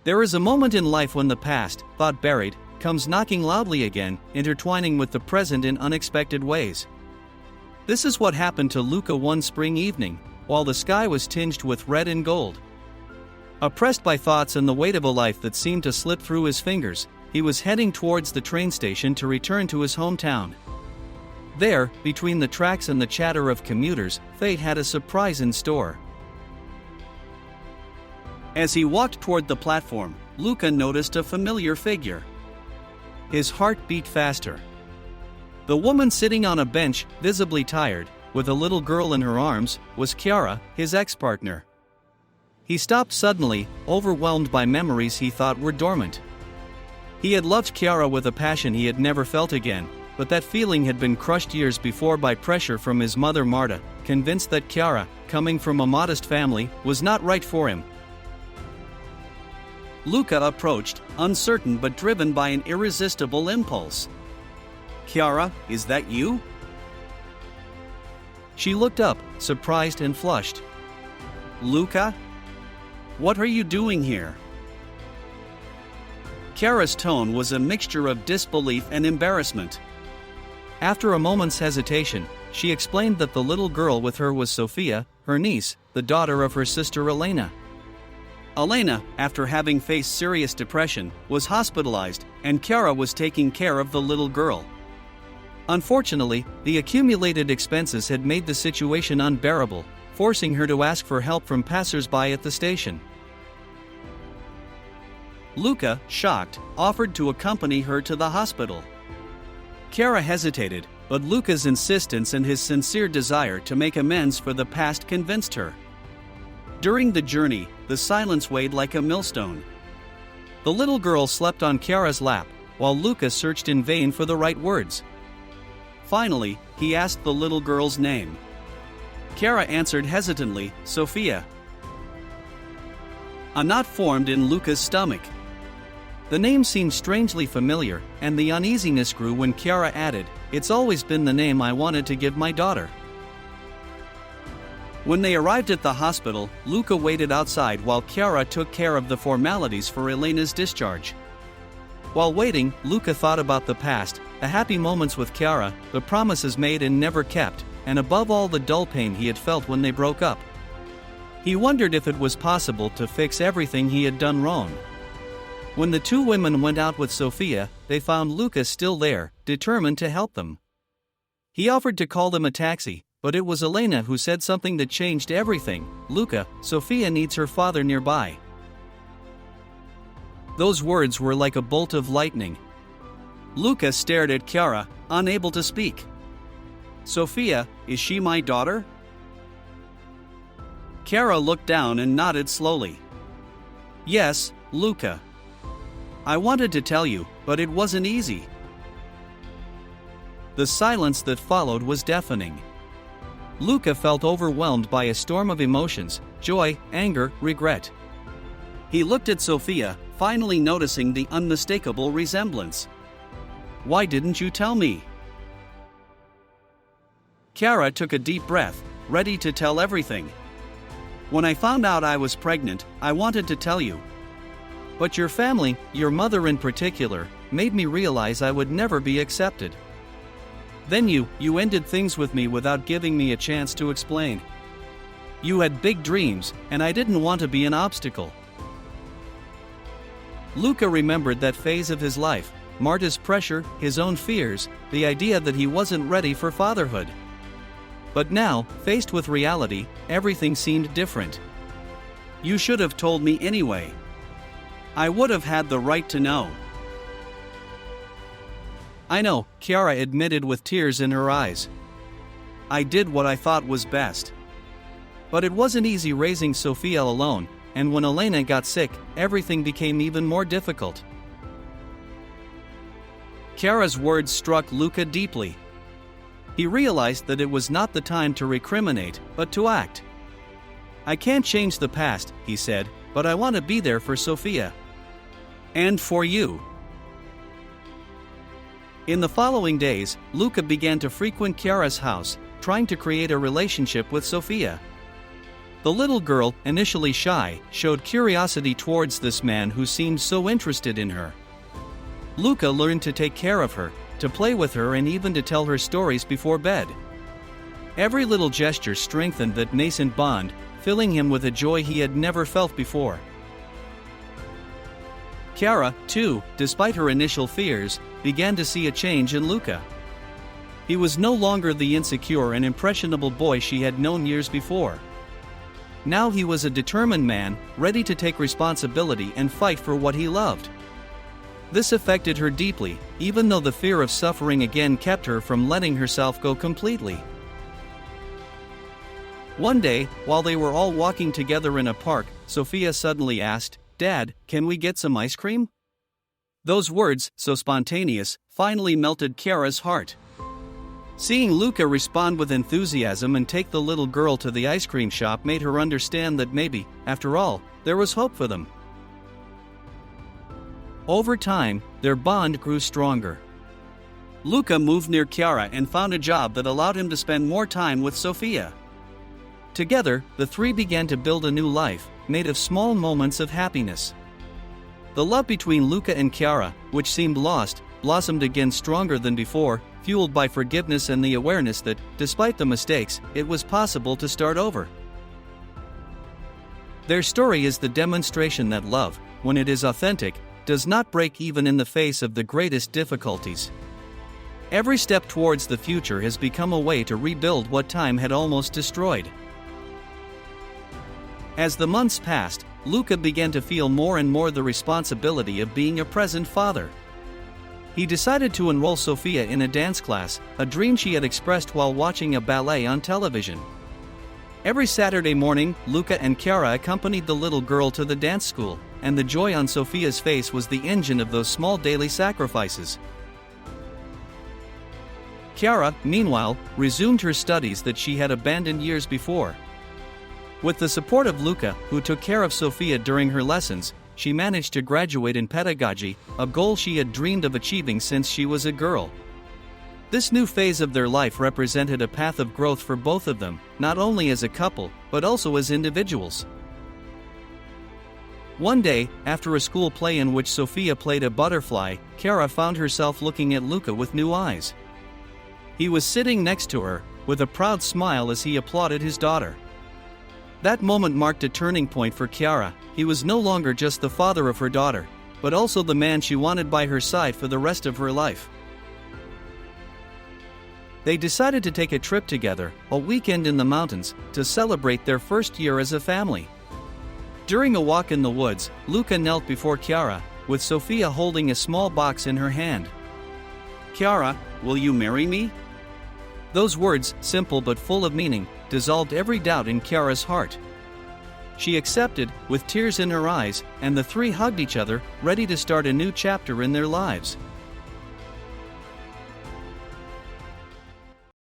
There is a moment in life when the past, thought buried, comes knocking loudly again, intertwining with the present in unexpected ways. This is what happened to Luca one spring evening, while the sky was tinged with red and gold. Oppressed by thoughts and the weight of a life that seemed to slip through his fingers, he was heading towards the train station to return to his hometown. There, between the tracks and the chatter of commuters, fate had a surprise in store. As he walked toward the platform, Luca noticed a familiar figure. His heart beat faster. The woman sitting on a bench, visibly tired, with a little girl in her arms, was Chiara, his ex-partner. He stopped suddenly, overwhelmed by memories he thought were dormant. He had loved Chiara with a passion he had never felt again, but that feeling had been crushed years before by pressure from his mother Marta, convinced that Chiara, coming from a modest family, was not right for him. Luca approached, uncertain but driven by an irresistible impulse. "Chiara, is that you?" She looked up, surprised and flushed. "Luca? What are you doing here?" Chiara's tone was a mixture of disbelief and embarrassment. After a moment's hesitation, she explained that the little girl with her was Sofia, her niece, the daughter of her sister Elena. Elena, after having faced serious depression, was hospitalized, and Chiara was taking care of the little girl. Unfortunately, the accumulated expenses had made the situation unbearable, forcing her to ask for help from passers-by at the station. Luca, shocked, offered to accompany her to the hospital. Chiara hesitated, but Luca's insistence and his sincere desire to make amends for the past convinced her. During the journey, the silence weighed like a millstone. The little girl slept on Chiara's lap, while Luca searched in vain for the right words. Finally, he asked the little girl's name. Chiara answered hesitantly, "Sofia." A knot formed in Luca's stomach. The name seemed strangely familiar, and the uneasiness grew when Chiara added, "It's always been the name I wanted to give my daughter." When they arrived at the hospital, Luca waited outside while Chiara took care of the formalities for Elena's discharge. While waiting, Luca thought about the past, the happy moments with Chiara, the promises made and never kept, and above all the dull pain he had felt when they broke up. He wondered if it was possible to fix everything he had done wrong. When the two women went out with Sofia, they found Luca still there, determined to help them. He offered to call them a taxi, but it was Elena who said something that changed everything. "Luca, Sofia needs her father nearby." Those words were like a bolt of lightning. Luca stared at Chiara, unable to speak. "Sofia, is she my daughter?" Chiara looked down and nodded slowly. "Yes, Luca. I wanted to tell you, but it wasn't easy." The silence that followed was deafening. Luca felt overwhelmed by a storm of emotions, joy, anger, regret. He looked at Sofia, finally noticing the unmistakable resemblance. "Why didn't you tell me?" Chiara took a deep breath, ready to tell everything. "When I found out I was pregnant, I wanted to tell you. But your family, your mother in particular, made me realize I would never be accepted. Then you ended things with me without giving me a chance to explain. You had big dreams, and I didn't want to be an obstacle." Luca remembered that phase of his life, Marta's pressure, his own fears, the idea that he wasn't ready for fatherhood. But now, faced with reality, everything seemed different. "You should have told me anyway. I would have had the right to know." "I know," Chiara admitted with tears in her eyes. "I did what I thought was best. But it wasn't easy raising Sofia alone, and when Elena got sick, everything became even more difficult." Chiara's words struck Luca deeply. He realized that it was not the time to recriminate, but to act. "I can't change the past," he said, "but I want to be there for Sofia. And for you." In the following days, Luca began to frequent Chiara's house, trying to create a relationship with Sofia. The little girl, initially shy, showed curiosity towards this man who seemed so interested in her. Luca learned to take care of her, to play with her, and even to tell her stories before bed. Every little gesture strengthened that nascent bond, filling him with a joy he had never felt before. Chiara, too, despite her initial fears, began to see a change in Luca. He was no longer the insecure and impressionable boy she had known years before. Now he was a determined man, ready to take responsibility and fight for what he loved. This affected her deeply, even though the fear of suffering again kept her from letting herself go completely. One day, while they were all walking together in a park, Sofia suddenly asked, "Dad, can we get some ice cream?" Those words, so spontaneous, finally melted Chiara's heart. Seeing Luca respond with enthusiasm and take the little girl to the ice cream shop made her understand that maybe, after all, there was hope for them. Over time, their bond grew stronger. Luca moved near Chiara and found a job that allowed him to spend more time with Sofia. Together, the three began to build a new life, made of small moments of happiness. The love between Luca and Chiara, which seemed lost, blossomed again stronger than before, fueled by forgiveness and the awareness that, despite the mistakes, it was possible to start over. Their story is the demonstration that love, when it is authentic, does not break even in the face of the greatest difficulties. Every step towards the future has become a way to rebuild what time had almost destroyed. As the months passed, Luca began to feel more and more the responsibility of being a present father. He decided to enroll Sofia in a dance class, a dream she had expressed while watching a ballet on television. Every Saturday morning, Luca and Chiara accompanied the little girl to the dance school, and the joy on Sofia's face was the engine of those small daily sacrifices. Chiara, meanwhile, resumed her studies that she had abandoned years before. With the support of Luca, who took care of Sofia during her lessons, she managed to graduate in pedagogy, a goal she had dreamed of achieving since she was a girl. This new phase of their life represented a path of growth for both of them, not only as a couple, but also as individuals. One day, after a school play in which Sofia played a butterfly, Chiara found herself looking at Luca with new eyes. He was sitting next to her, with a proud smile as he applauded his daughter. That moment marked a turning point for Chiara. He was no longer just the father of her daughter, but also the man she wanted by her side for the rest of her life. They decided to take a trip together, a weekend in the mountains, to celebrate their first year as a family. During a walk in the woods, Luca knelt before Chiara, with Sofia holding a small box in her hand. "Chiara, will you marry me?" Those words, simple but full of meaning, dissolved every doubt in Chiara's heart. She accepted, with tears in her eyes, and the three hugged each other, ready to start a new chapter in their lives.